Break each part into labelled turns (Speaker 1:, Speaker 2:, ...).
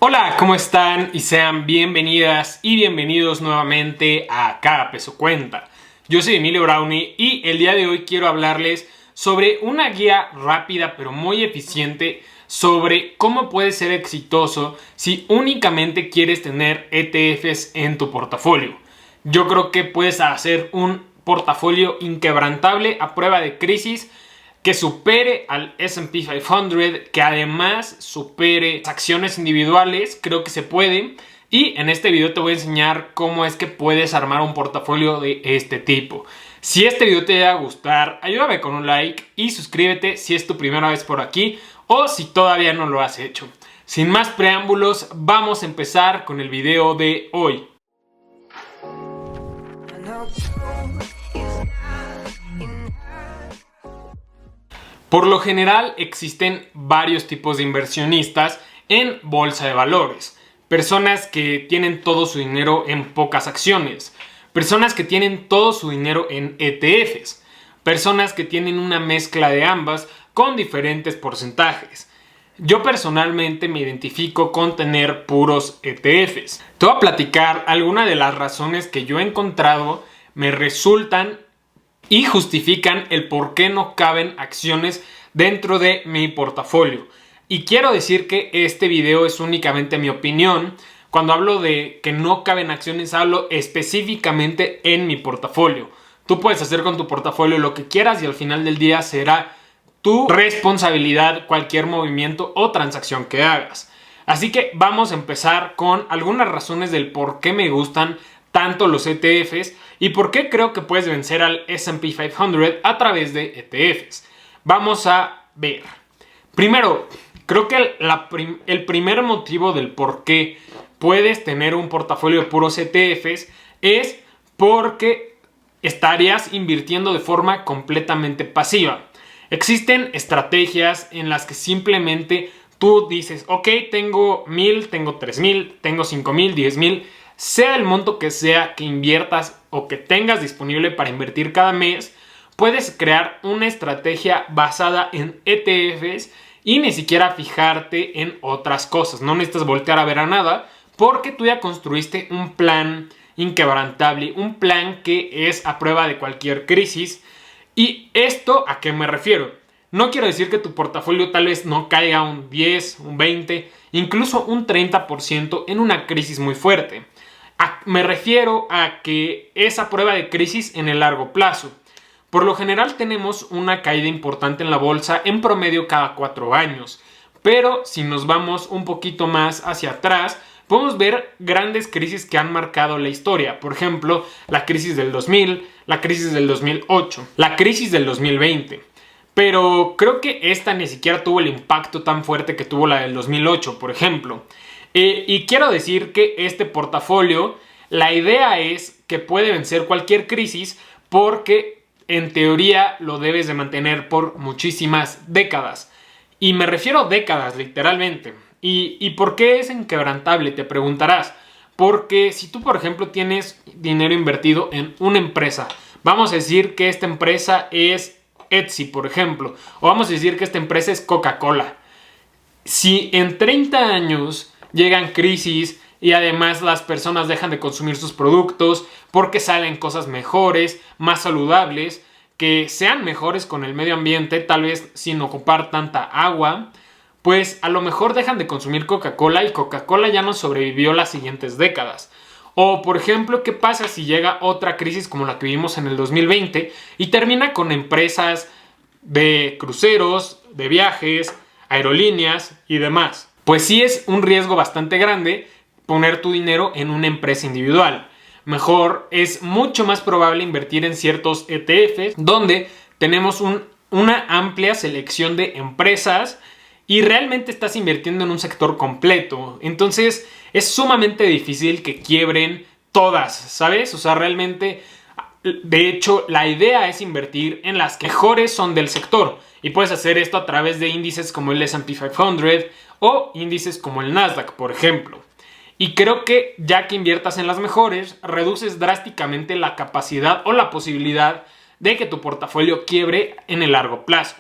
Speaker 1: Hola, ¿cómo están? Y sean bienvenidas y bienvenidos nuevamente a Cada Peso Cuenta. Yo soy Emilio Brownie y el día de hoy quiero hablarles sobre una guía rápida pero muy eficiente sobre cómo puedes ser exitoso si únicamente quieres tener ETFs en tu portafolio. Yo creo que puedes hacer un portafolio inquebrantable a prueba de crisis que supere al S&P 500, que además supere acciones individuales. Creo que se puede. Y en este video te voy a enseñar cómo es que puedes armar un portafolio de este tipo. Si este video te va a gustar, ayúdame con un like y suscríbete si es tu primera vez por aquí o si todavía no lo has hecho. Sin más preámbulos, vamos a empezar con el video de hoy. Por lo general existen varios tipos de inversionistas en bolsa de valores. Personas que tienen todo su dinero en pocas acciones. Personas que tienen todo su dinero en ETFs. Personas que tienen una mezcla de ambas con diferentes porcentajes. Yo personalmente me identifico con tener puros ETFs. Te voy a platicar algunas de las razones que yo he encontrado me resultan y justifican el por qué no caben acciones dentro de mi portafolio. Y quiero decir que este video es únicamente mi opinión. Cuando hablo de que no caben acciones, hablo específicamente en mi portafolio. Tú puedes hacer con tu portafolio lo que quieras y al final del día será tu responsabilidad cualquier movimiento o transacción que hagas. Así que vamos a empezar con algunas razones del por qué me gustan tanto los ETFs y por qué creo que puedes vencer al S&P 500 a través de ETFs. Vamos a ver. Primero, creo que el primer motivo del por qué puedes tener un portafolio de puros ETFs es porque estarías invirtiendo de forma completamente pasiva. Existen estrategias en las que simplemente tú dices, ok, tengo 1000, tengo 3000, tengo 5000, 10000, sea el monto que sea que inviertas o que tengas disponible para invertir cada mes, puedes crear una estrategia basada en ETFs y ni siquiera fijarte en otras cosas. No necesitas voltear a ver a nada porque tú ya construiste un plan inquebrantable, un plan que es a prueba de cualquier crisis. ¿Y esto a qué me refiero? No quiero decir que tu portafolio tal vez no caiga un 10, un 20, incluso un 30% en una crisis muy fuerte. Me refiero a que es a prueba de crisis en el largo plazo. Por lo general tenemos una caída importante en la bolsa en promedio cada 4 años. Pero si nos vamos un poquito más hacia atrás, podemos ver grandes crisis que han marcado la historia. Por ejemplo, la crisis del 2000, la crisis del 2008, la crisis del 2020. Pero creo que esta ni siquiera tuvo el impacto tan fuerte que tuvo la del 2008, por ejemplo. Y quiero decir que este portafolio, la idea es que puede vencer cualquier crisis porque en teoría lo debes de mantener por muchísimas décadas. Y me refiero a décadas, literalmente. ¿Y por qué es inquebrantable? Te preguntarás. Porque si tú, por ejemplo, tienes dinero invertido en una empresa, vamos a decir que esta empresa es Etsy, por ejemplo, o vamos a decir que esta empresa es Coca-Cola. Si en 30 años llegan crisis y además las personas dejan de consumir sus productos porque salen cosas mejores, más saludables, que sean mejores con el medio ambiente, tal vez sin ocupar tanta agua, pues a lo mejor dejan de consumir Coca-Cola y Coca-Cola ya no sobrevivió las siguientes décadas. O por ejemplo, ¿qué pasa si llega otra crisis como la que vivimos en el 2020 y termina con empresas de cruceros, de viajes, aerolíneas y demás? Pues sí es un riesgo bastante grande poner tu dinero en una empresa individual. Mejor es mucho más probable invertir en ciertos ETFs donde tenemos una amplia selección de empresas y realmente estás invirtiendo en un sector completo. Entonces es sumamente difícil que quiebren todas, ¿sabes? O sea, realmente, de hecho, la idea es invertir en las que mejores son del sector. Y puedes hacer esto a través de índices como el S&P 500 o índices como el Nasdaq, por ejemplo. Y creo que ya que inviertas en las mejores, reduces drásticamente la capacidad o la posibilidad de que tu portafolio quiebre en el largo plazo.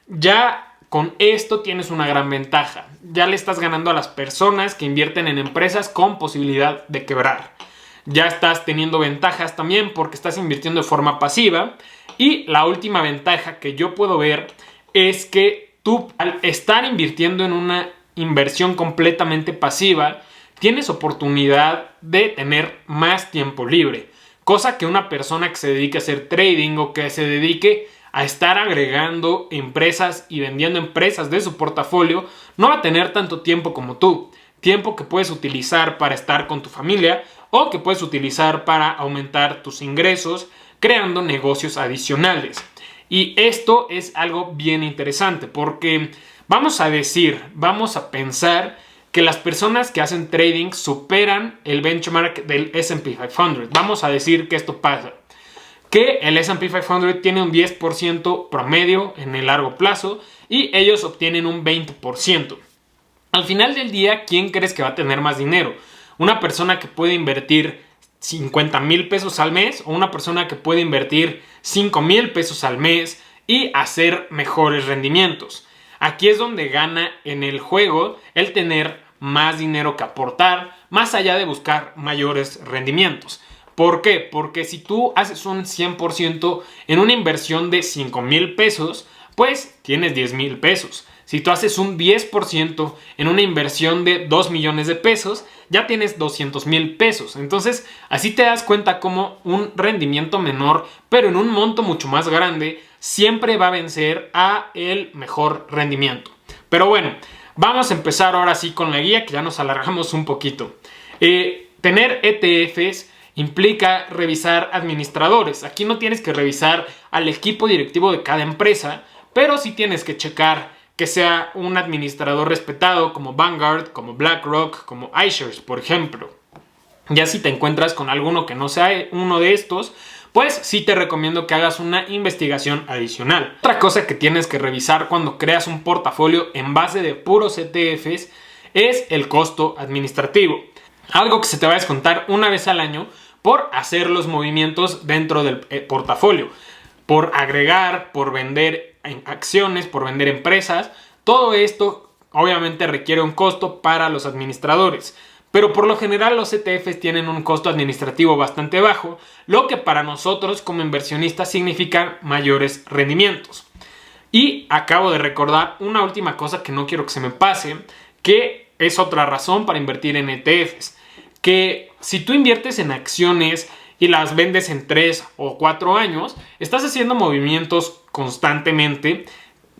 Speaker 1: Ya con esto tienes una gran ventaja. Ya le estás ganando a las personas que invierten en empresas con posibilidad de quebrar. Ya estás teniendo ventajas también porque estás invirtiendo de forma pasiva. Y la última ventaja que yo puedo ver es que tú, al estar invirtiendo en una inversión completamente pasiva, tienes oportunidad de tener más tiempo libre. Cosa que una persona que se dedique a hacer trading o que se dedique a estar agregando empresas y vendiendo empresas de su portafolio no va a tener tanto tiempo como tú. Tiempo que puedes utilizar para estar con tu familia o que puedes utilizar para aumentar tus ingresos creando negocios adicionales. Y esto es algo bien interesante porque vamos a pensar que las personas que hacen trading superan el benchmark del S&P 500. Vamos a decir que esto pasa. Que el S&P 500 tiene un 10% promedio en el largo plazo y ellos obtienen un 20%. Al final del día, ¿quién crees que va a tener más dinero? ¿Una persona que puede invertir 50,000 pesos al mes o una persona que puede invertir 5,000 pesos al mes y hacer mejores rendimientos? Aquí es donde gana en el juego el tener más dinero que aportar, más allá de buscar mayores rendimientos. ¿Por qué? Porque si tú haces un 100% en una inversión de 5,000 pesos, pues tienes 10,000 pesos. Si tú haces un 10% en una inversión de 2 millones de pesos, ya tienes 200,000 pesos. Entonces, así te das cuenta cómo un rendimiento menor, pero en un monto mucho más grande, siempre va a vencer a el mejor rendimiento. Pero bueno, vamos a empezar ahora sí con la guía, que ya nos alargamos un poquito. Tener ETFs implica revisar administradores. Aquí no tienes que revisar al equipo directivo de cada empresa, pero sí tienes que checar que sea un administrador respetado como Vanguard, como BlackRock, como iShares, por ejemplo. Ya si te encuentras con alguno que no sea uno de estos, pues sí te recomiendo que hagas una investigación adicional. Otra cosa que tienes que revisar cuando creas un portafolio en base de puros ETFs es el costo administrativo. Algo que se te va a descontar una vez al año por hacer los movimientos dentro del portafolio. Por agregar, por vender acciones, por vender empresas. Todo esto obviamente requiere un costo para los administradores. Pero por lo general los ETFs tienen un costo administrativo bastante bajo, lo que para nosotros como inversionistas significa mayores rendimientos. Y acabo de recordar una última cosa que no quiero que se me pase, que es otra razón para invertir en ETFs. Que si tú inviertes en acciones y las vendes en 3 o 4 años, estás haciendo movimientos constantemente,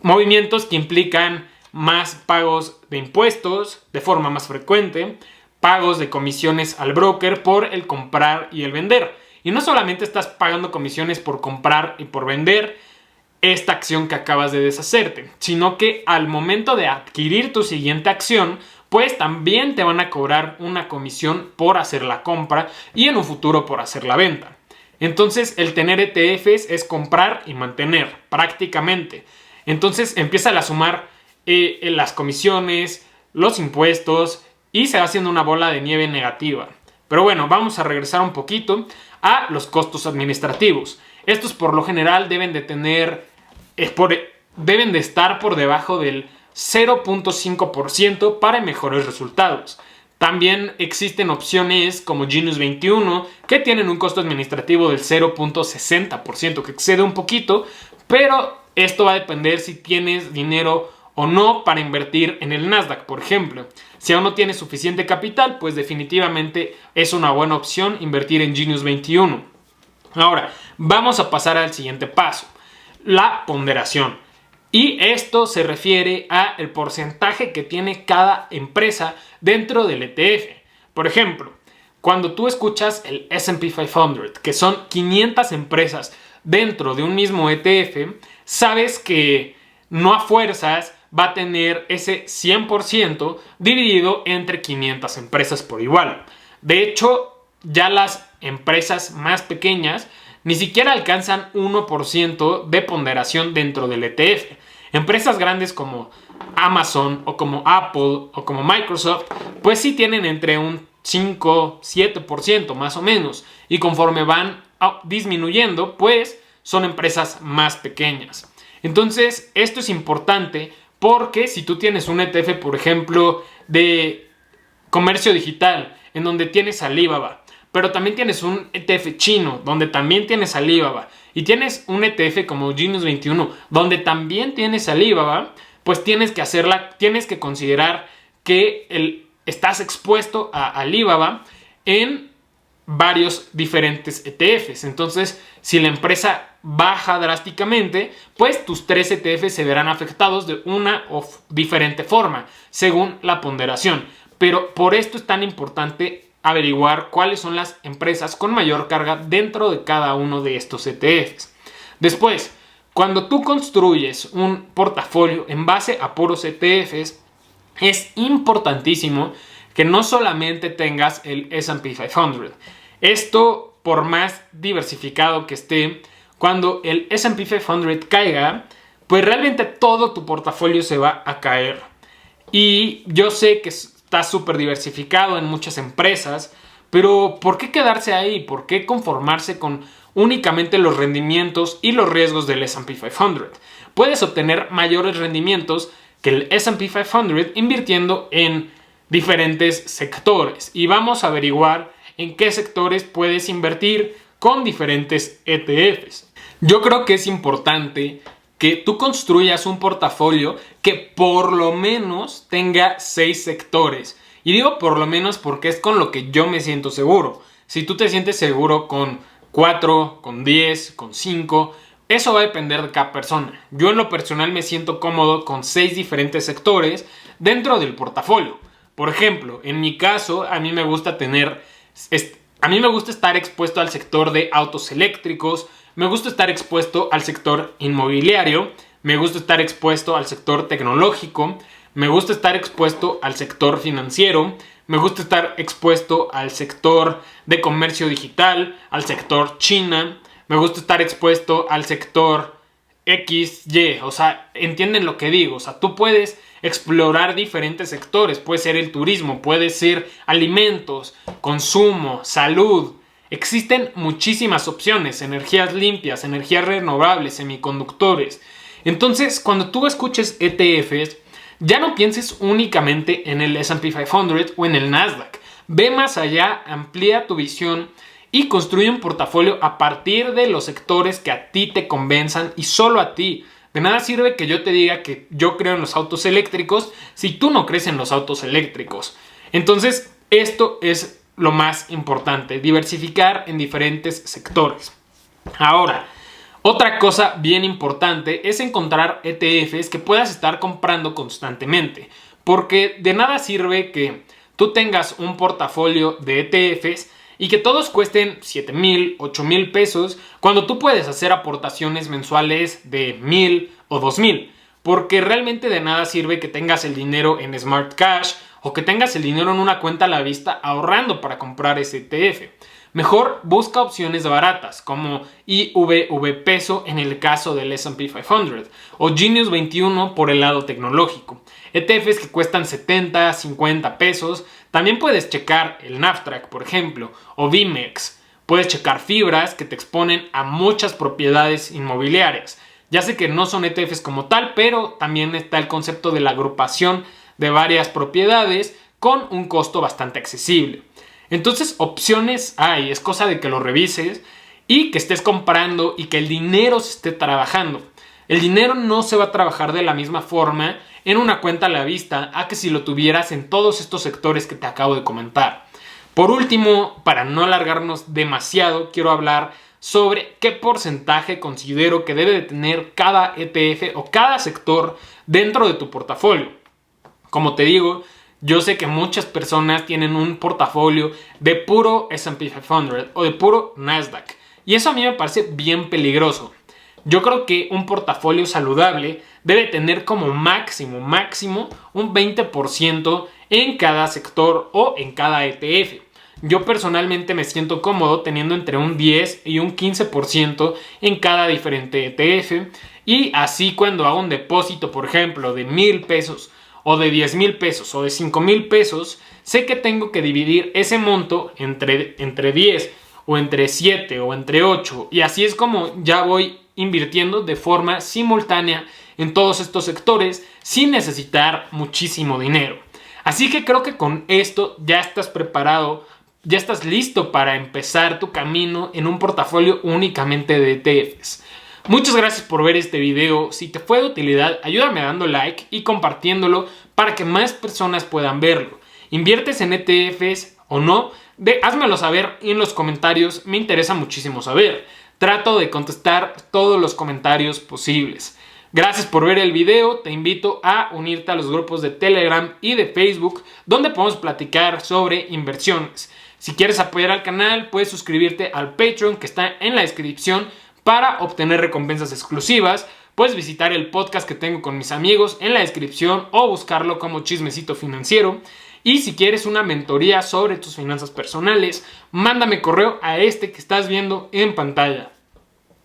Speaker 1: movimientos que implican más pagos de impuestos de forma más frecuente, pagos de comisiones al broker por el comprar y el vender. Y no solamente estás pagando comisiones por comprar y por vender esta acción que acabas de deshacerte, sino que al momento de adquirir tu siguiente acción, pues también te van a cobrar una comisión por hacer la compra y en un futuro por hacer la venta. Entonces el tener ETFs es comprar y mantener prácticamente. Entonces empieza a sumar las comisiones, los impuestos y se va haciendo una bola de nieve negativa. Pero bueno, vamos a regresar un poquito a los costos administrativos. Estos por lo general deben de estar por debajo del 0.5% para mejores resultados. También existen opciones como Genius 21 que tienen un costo administrativo del 0.60%, que excede un poquito, pero esto va a depender si tienes dinero o no para invertir en el Nasdaq, por ejemplo. Si aún no tienes suficiente capital, pues definitivamente es una buena opción invertir en Genius 21. Ahora, vamos a pasar al siguiente paso, la ponderación. Y esto se refiere a el porcentaje que tiene cada empresa dentro del ETF. Por ejemplo, cuando tú escuchas el S&P 500, que son 500 empresas dentro de un mismo ETF, sabes que no a fuerzas va a tener ese 100% dividido entre 500 empresas por igual. De hecho, ya las empresas más pequeñas ni siquiera alcanzan 1% de ponderación dentro del ETF. Empresas grandes como Amazon o como Apple o como Microsoft, pues sí tienen entre un 5-7% más o menos. Y conforme van disminuyendo, pues son empresas más pequeñas. Entonces, esto es importante Porque si tú tienes un ETF, por ejemplo, de comercio digital, en donde tienes Alibaba, pero también tienes un ETF chino, donde también tienes Alibaba, y tienes un ETF como Genius 21, donde también tienes Alibaba, pues tienes que considerar que estás expuesto a Alibaba en varios diferentes ETFs. Entonces, si la empresa baja drásticamente, pues tus 3 ETFs se verán afectados de una o diferente forma, según la ponderación. Pero por esto es tan importante averiguar cuáles son las empresas con mayor carga dentro de cada uno de estos ETFs. Después, cuando tú construyes un portafolio en base a puros ETFs, es importantísimo que no solamente tengas el S&P 500. Esto, por más diversificado que esté, cuando el S&P 500 caiga, pues realmente todo tu portafolio se va a caer. Y yo sé que está súper diversificado en muchas empresas, pero ¿por qué quedarse ahí? ¿Por qué conformarse con únicamente los rendimientos y los riesgos del S&P 500? Puedes obtener mayores rendimientos que el S&P 500 invirtiendo en diferentes sectores. Y vamos a averiguar en qué sectores puedes invertir con diferentes ETFs. Yo creo que es importante que tú construyas un portafolio que por lo menos tenga 6 sectores. Y digo por lo menos porque es con lo que yo me siento seguro. Si tú te sientes seguro con 4, con 10, con 5, eso va a depender de cada persona. Yo en lo personal me siento cómodo con 6 diferentes sectores dentro del portafolio. Por ejemplo, en mi caso, a mí me gusta estar expuesto al sector de autos eléctricos, me gusta estar expuesto al sector inmobiliario, me gusta estar expuesto al sector tecnológico, me gusta estar expuesto al sector financiero, me gusta estar expuesto al sector de comercio digital, al sector China, me gusta estar expuesto al sector XY, o sea, entienden lo que digo, o sea, tú puedes explorar diferentes sectores, puede ser el turismo, puede ser alimentos, consumo, salud. Existen muchísimas opciones, energías limpias, energías renovables, semiconductores. Entonces, cuando tú escuches ETFs, ya no pienses únicamente en el S&P 500 o en el Nasdaq. Ve más allá, amplía tu visión y construye un portafolio a partir de los sectores que a ti te convenzan y solo a ti. De nada sirve que yo te diga que yo creo en los autos eléctricos si tú no crees en los autos eléctricos. Entonces, esto es lo más importante, diversificar en diferentes sectores. Ahora, otra cosa bien importante es encontrar ETFs que puedas estar comprando constantemente, porque de nada sirve que tú tengas un portafolio de ETFs y que todos cuesten 7,000, 8,000 pesos cuando tú puedes hacer aportaciones mensuales de 1,000 o 2,000, porque realmente de nada sirve que tengas el dinero en Smart Cash o que tengas el dinero en una cuenta a la vista ahorrando para comprar ese ETF. Mejor busca opciones baratas como IVV Peso en el caso del S&P 500 o Genius 21 por el lado tecnológico. ETFs que cuestan 70, 50 pesos. También puedes checar el Nasdaq, por ejemplo, o Vimex. Puedes checar fibras que te exponen a muchas propiedades inmobiliarias. Ya sé que no son ETFs como tal, pero también está el concepto de la agrupación de varias propiedades con un costo bastante accesible. Entonces, opciones hay, es cosa de que lo revises y que estés comprando y que el dinero se esté trabajando. El dinero no se va a trabajar de la misma forma en una cuenta a la vista a que si lo tuvieras en todos estos sectores que te acabo de comentar. Por último, para no alargarnos demasiado, quiero hablar sobre qué porcentaje considero que debe de tener cada ETF o cada sector dentro de tu portafolio. Como te digo, yo sé que muchas personas tienen un portafolio de puro S&P 500 o de puro Nasdaq. Y eso a mí me parece bien peligroso. Yo creo que un portafolio saludable debe tener como máximo un 20% en cada sector o en cada ETF. Yo personalmente me siento cómodo teniendo entre un 10 y un 15% en cada diferente ETF. Y así cuando hago un depósito, por ejemplo, de 1,000 pesos o de 10,000 pesos o de 5,000 pesos, sé que tengo que dividir ese monto entre 10 o entre 7 o entre 8 y así es como ya voy invirtiendo de forma simultánea en todos estos sectores sin necesitar muchísimo dinero. Así que creo que con esto ya estás preparado, ya estás listo para empezar tu camino en un portafolio únicamente de ETFs. Muchas gracias por ver este video. Si te fue de utilidad, ayúdame dando like y compartiéndolo para que más personas puedan verlo. ¿Inviertes en ETFs o no? Házmelo saber en los comentarios, me interesa muchísimo saber. Trato de contestar todos los comentarios posibles. Gracias por ver el video, te invito a unirte a los grupos de Telegram y de Facebook donde podemos platicar sobre inversiones. Si quieres apoyar al canal, puedes suscribirte al Patreon que está en la descripción para obtener recompensas exclusivas. Puedes visitar el podcast que tengo con mis amigos en la descripción o buscarlo como Chismecito Financiero. Y si quieres una mentoría sobre tus finanzas personales, mándame correo a este que estás viendo en pantalla.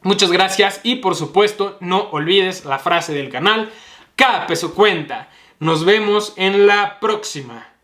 Speaker 1: Muchas gracias y por supuesto no olvides la frase del canal: cada peso cuenta. Nos vemos en la próxima.